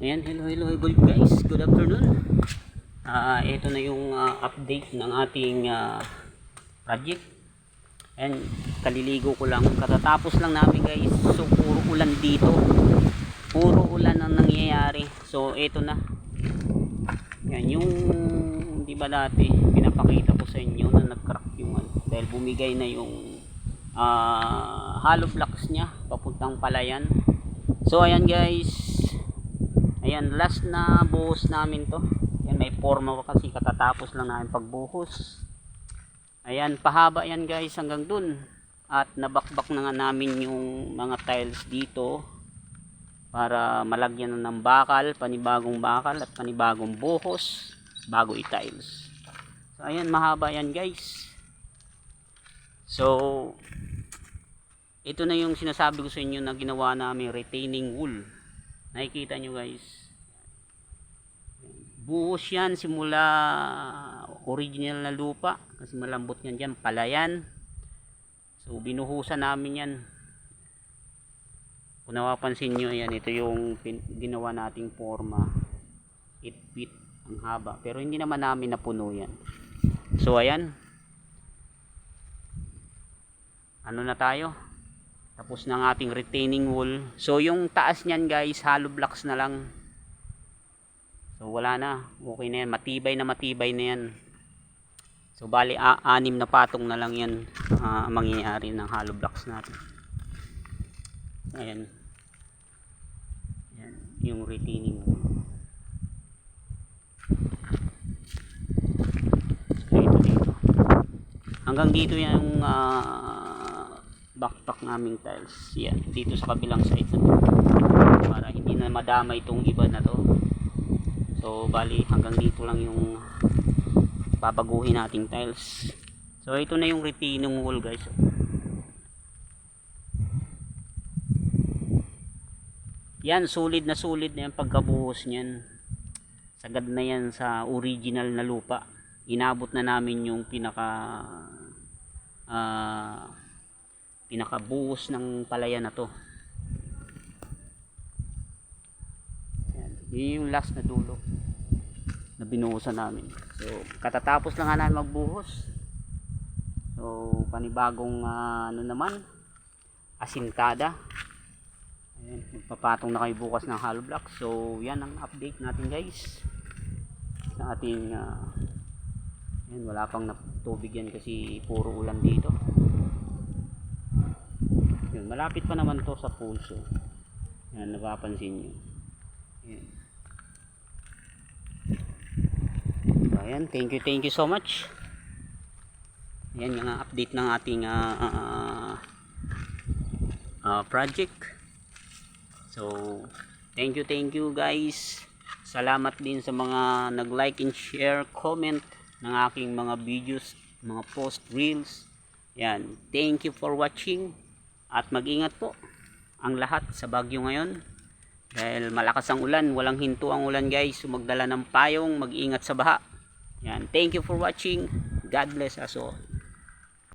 Ayan, hello good guys, good afternoon. Ito na yung update ng ating project. And kaliligo ko lang, katatapos lang namin guys. So puro ulan dito, puro ulan ang nangyayari. So ito na. Yan yung, di ba dati pinapakita ko sa inyo na nag-crack yung dahil bumigay na yung hollow blocks niya papuntang palayan. So ayan guys, ayan, last na buhos namin to. Ayan, may forma kasi katatapos lang namin pagbuhos. Ayan, pahaba yan guys hanggang dun. At nabakbak na nga namin yung mga tiles dito para malagyan na ng bakal, panibagong bakal at panibagong buhos bago i-tiles. So ayan, mahaba yan guys. So ito na yung sinasabi ko sa inyo na ginawa namin retaining wool. Nakikita nyo guys, buhos yan simula original na lupa kasi malambot yan dyan, palayan. So binuhusan namin yan. Kung napapansin nyo, yan, ito yung ginawa nating forma, 8 feet ang haba, pero hindi naman namin napuno yan. So ayan, ano na tayo, tapos ng ating retaining wall. So yung taas niyan guys, hollow blocks na lang. So wala na, okay na yan, matibay na yan. So bali 6 na patong na lang yan mangyayari ng hollow blocks natin. Ayan, yan yung retaining wall. So dito hanggang dito yung backpack naming tiles. Yan, dito sa kabilang side na to, para hindi na madama itong iba na to. So bali hanggang dito lang yung babaguhin nating tiles. So ito na yung retaining wall guys. Yan, sulit na yung pagkabuhos niyan. Sagad na yan sa original na lupa. Inabot na namin yung pinakabuhos ng palayan na to. Yan, yun yung last na dulo na binuhusan namin. So katatapos lang nga namin magbuhos. So panibagong ano naman, asintada. Ayan, magpapatong na kayo bukas ng hollow block. So yan ang update natin guys sa ating yan, wala pang tubig yan kasi puro ulan dito. Yun, malapit pa naman to sa pulso. Yan, napapansin nyo. Yan. So, ayan, thank you so much. Yan yung update ng ating project. So thank you guys. Salamat din sa mga nag-like and share, comment ng aking mga videos, mga post, reels. Yan, thank you for watching. At mag-ingat po ang lahat sa bagyo ngayon. Dahil malakas ang ulan, walang hinto ang ulan guys. So magdala ng payong, mag-ingat sa baha. Yan, thank you for watching. God bless us all.